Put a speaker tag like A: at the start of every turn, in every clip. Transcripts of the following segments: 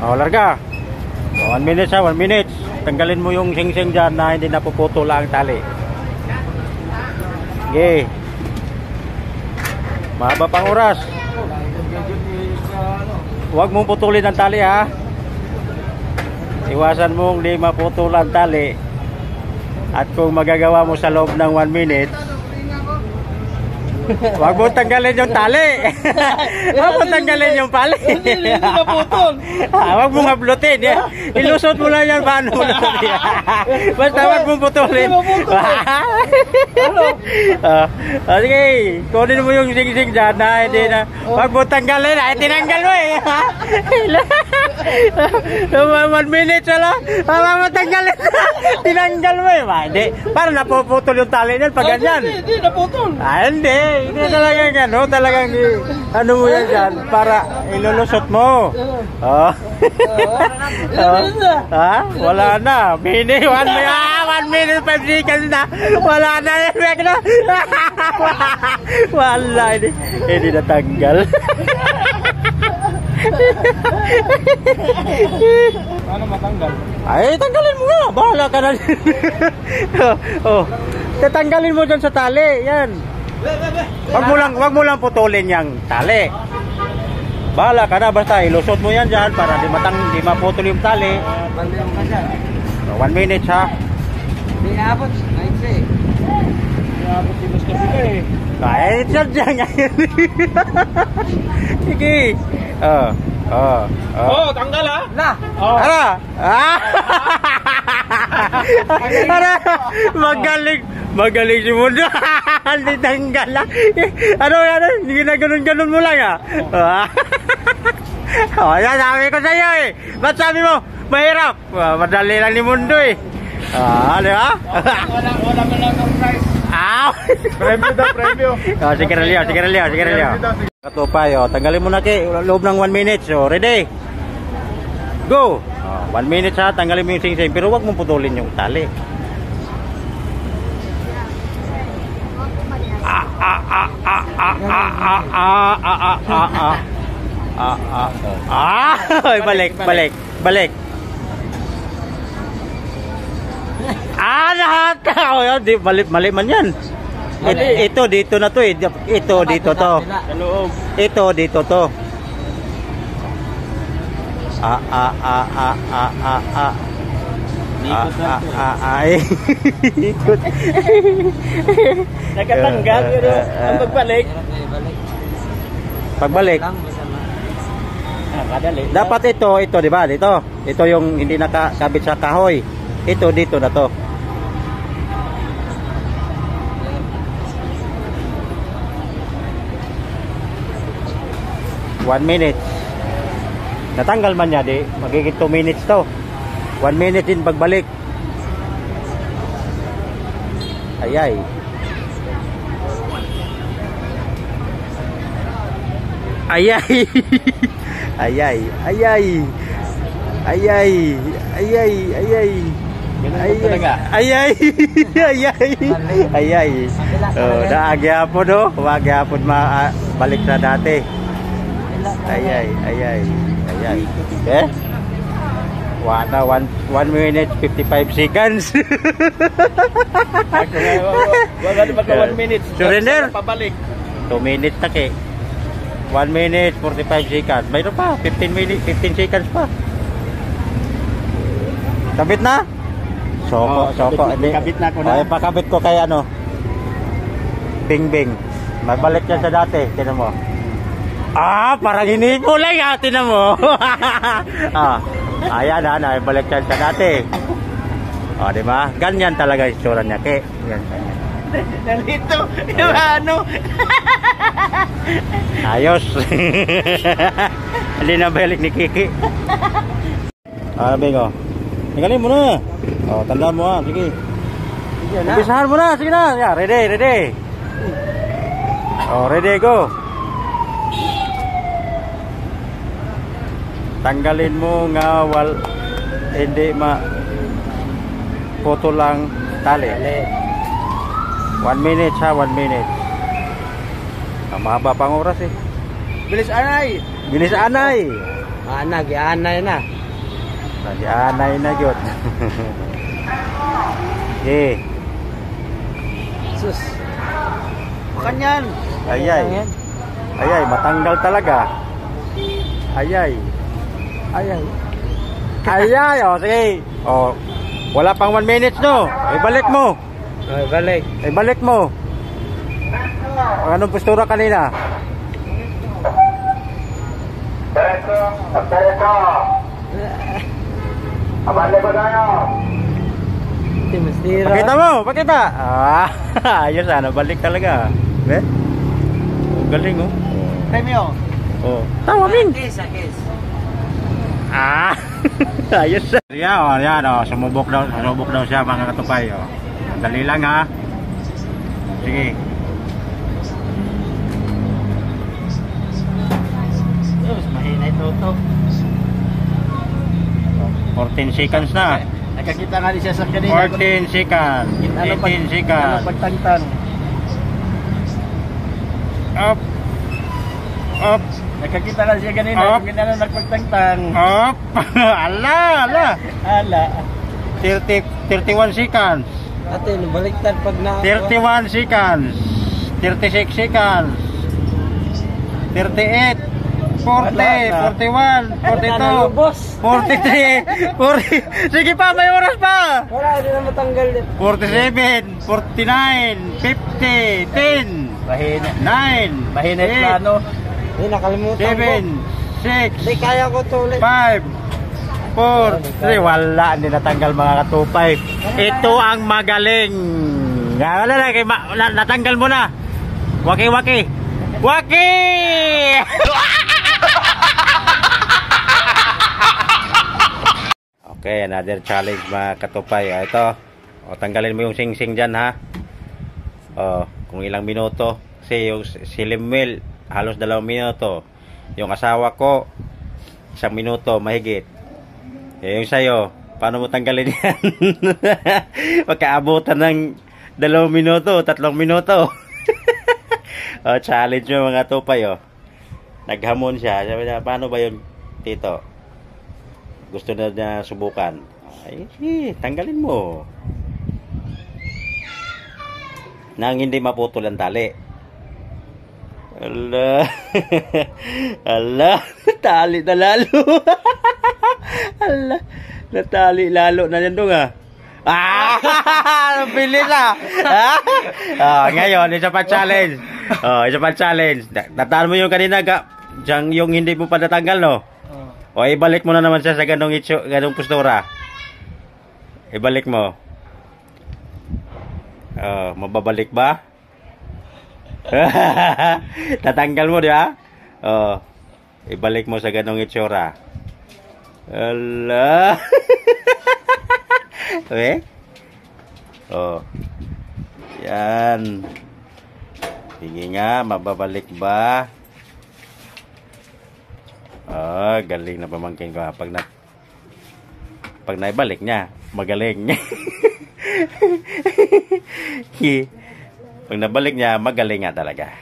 A: O, larga. 1 minute ha, 1 minute. Tanggalin mo yung sing-sing dyan na hindi napuputol ang tali. Okay. Mahaba pang oras. Huwag mong putulin ang tali ha. Iwasan mong di maputol ang tali. At kung magagawa mo sa loob ng 1 minute, huwag mo tanggalin yung tali. Huwag mo tanggalin yung pali.
B: Hindi maputol.
A: Huwag mong hablutin. Ilusot mo lang yan. Paano mo lang yan? Basta huwag mong putulin. Sige, kunin mo yung sing-sing dyan. Hindi na. Huwag mo tanggalin. Tinanggal mo eh. 1 minute lang. Huwag mo tanggalin. Tinanggal mo eh. Hindi. Parang napuputol yung tali niyan pag ganyan.
B: Hindi naputol.
A: Hindi. Hindi talagang ano. Talagang ano mo yan dyan. Para ilulusot mo. Oh. Ha? Wala na. 1 minute 5 seconds na. Wala na yan. Wala. Hindi natanggal.
B: Paano matanggal?
A: Ay, tanggalin mo nga. Bahala ka na. Oh. Tatanggalin mo dyan sa tali. Yan. Wag mo lang putulin yung tali. Bahala ka na. Basta ilusot mo yan dyan para di maputol yung tali. 1 minute ha.
B: Hindi abot. Hindi abot yung gusto ko eh.
A: Kahit dyan ngayon. Sige.
B: Tanggal ha? Na.
A: Ara. Ara. Magaling si Mundo. Hindi tanggal ha. Ano? Ginaganon mo lang ha. Yan sabi ko sa'yo eh. Ba't sabi mo? Mahirap. Madali lang ni Mundo eh. Ano ha?
B: Wala man lang ang price. Premyo daw, premyo.
A: Sige relyo. Katupay, tanggalin mo na loob ng 1 minute. So, ready? Go! 1 minute ha, tanggalin mo yung sing-sing. Pero huwag mong putulin yung tali. Balik. Mali man yan. Ito dito na to eh. Ito dito to. Ito dito to. Ikot.
B: Nakatanggal pero ang
A: pagbalik. Dapat ito, di ba? Dito. Ito yung hindi nakakabit sa kahoy. Ito dito na to. One minute. Natanggal man niya, di magiging 2 minutes to. 1 minute din pagbalik. Ayay. Naagyapon no? Waagyapon balik sa dati. Ayay. Eh? 1 minute 55 seconds.
B: Wag ano pagka 1 minute.
A: Surrender.
B: Pabalik.
A: 2 minutes na 1 minute 45 seconds. Mayroon pa 15 seconds pa. Kabit na? Soko.
B: Kabit na ko na.
A: Ay, pakabit ko kay ano. Bing. Magbalik yan sa dati. Tinan mo. Parang hinipo lang ha. Tinan mo. Ayan ha. Balik yan sa dati. Diba? Ganyan talaga yung itsura niya. Yan.
B: Nalito. Ano?
A: Ayos. Hindi na balik ni Kiki. Bing tinggalin mo na. Tandaan mo ha. Sige. Umpisahan mo na. Sige na. Yeah, ready. Ready, go. Tanggalin mo nga hindi putol lang tali. 1 minute ha, 1 minute. Mahaba pang oras eh.
B: Bilis anay.
A: Anay
B: na.
A: Tadi anay na yun. Eh.
B: Sus. Bukan yan.
A: Ayay. Ayay, matanggal talaga. Ayay.
B: Ayay.
A: Ayay, oh, sige. Oh, wala pang 1 minute, no? Ibalik mo.
B: Ay, balik.
A: Ibalik mo. Anong postura kanina?
B: Mistira.
A: Pakita mo, pakita. Ah, ayos sana, balik talaga. Be? Galing, oh.
B: Premio.
A: Oh. Tawa, Ming.
B: Kiss.
A: Ah, ayos na. Yan, oh, sumubok daw siya mga katupay, oh. Dali lang, ha. Sige.
B: Mas mahina ito.
A: 14 seconds na.
B: Nakakita nga siya sa kanina.
A: 14 seconds. 18 seconds.
B: Pagtangtang.
A: Up. Up.
B: Nakakita nga siya kanina.
A: Up.
B: Kung ginano nagpagtangtang.
A: Up. Ala.
B: Ala.
A: 31 seconds.
B: Ate, baliktad pag na...
A: 31 seconds. 36 seconds. 38. 40, 41, 42, 43, 40. Sige pa, may oras pa.
B: Wala, hindi na matanggal.
A: 47, 49, 50, 10,
B: Mahina.
A: 9,
B: Mahina yung plano. Hindi, nakalimutan ko.
A: 7, 6,
B: Hindi, kaya ko ito ulit.
A: 5, 4, 3. Wala, hindi natanggal mga katupay. Ito ang magaling. Wala na, natanggal mo na. Waki. Okay, another challenge mga katupay. Ito, tanggalin mo yung sing-sing dyan, ha. Kung ilang minuto. Kasi yung si Lemuel, halos 2 minuto. Yung asawa ko, 1 minuto, mahigit. Yung sa'yo, paano mo tanggalin yan? Magkaabutan ng 2 minuto, 3 minuto. Challenge mo mga tupay, Naghamon siya. Sabi niya, paano ba yun, tito? Gusto na niya subukan. Ay, tanggalin mo. Nang hindi maputol ang tali. Ala. Ala, natali na lalo. Ala, natali lalo na yan dong, bilis ngayon, isa pa challenge. Isa pa challenge. Tataan mo yung kanina yung hindi mo pa natanggal, no? O, ibalik mo na naman siya sa ganong postura. Ibalik mo. Mababalik ba? Tatanggal mo, di ba? Ibalik mo sa ganong itsura. Ala. Okay? Yan. Sige nga, mababalik ba? Galing na pamangkin ko. Pag naibalik niya, magaling. Pag nabalik niya, magaling nga talaga.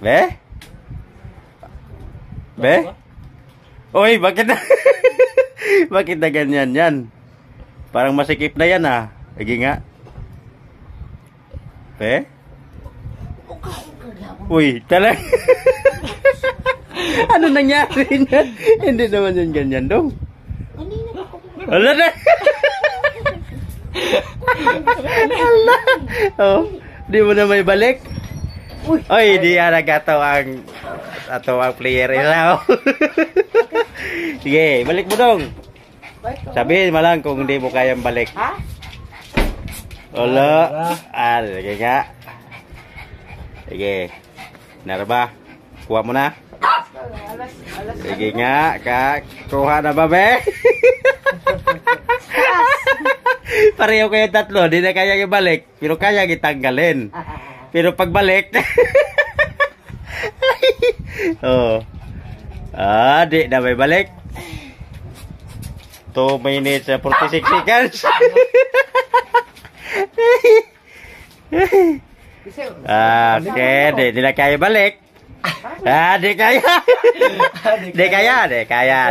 A: Be? Oy, bakit na? Bakit na ganyan yan? Parang masikip na yan, Sige nga. Be? Uy, talaga. Ano nangyari niyan? Hindi naman yan ganyan, dong. Wala na. Di mo na may balik? Oy, di aragato ang player ilaw. Sige, balik mo dong. Sabihin mo lang kung hindi mo kayang balik. Wala. Sige nga. Sige. Narba, kuha mo na. Sige nga, kuha na ba, be? Pareho kayo tatlo, di na kaya ibalik, pero kaya itanggalin. Pero pagbalik, di na may balik. 2 minutes and 46 seconds. Okay, di na kaya balik. Di kaya.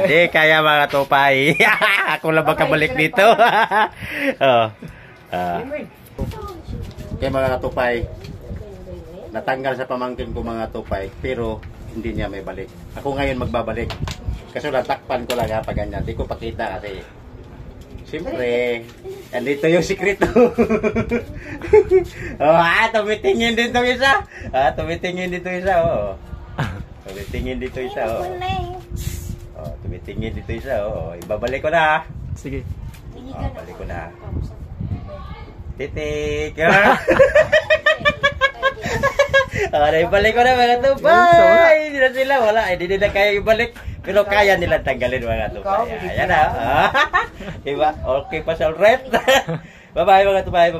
A: Di kaya mga tupay. Ako lang magkabalik dito. Kaya mga tupay, natanggal sa pamangkin ko mga tupay, pero hindi niya may balik. Ako ngayon magbabalik. Kasi natakpan ko lang pag ganyan. Di ko pakita kasi siyempre, andito yung sikreto. Tumitingin dito isa. Tumitingin dito isa. Tumitingin dito isa. Tumitingin dito isa. Ibabalik ko na.
B: Sige.
A: Balik ko na. Titik. Ibalik ko na mga tupay. Hindi na sila. Wala. Hindi na kaya ibalik. Pero kaya nila tanggalin mga tupay. Ayan na. Diba? Okay pa sa alright. Bye-bye mga tupay.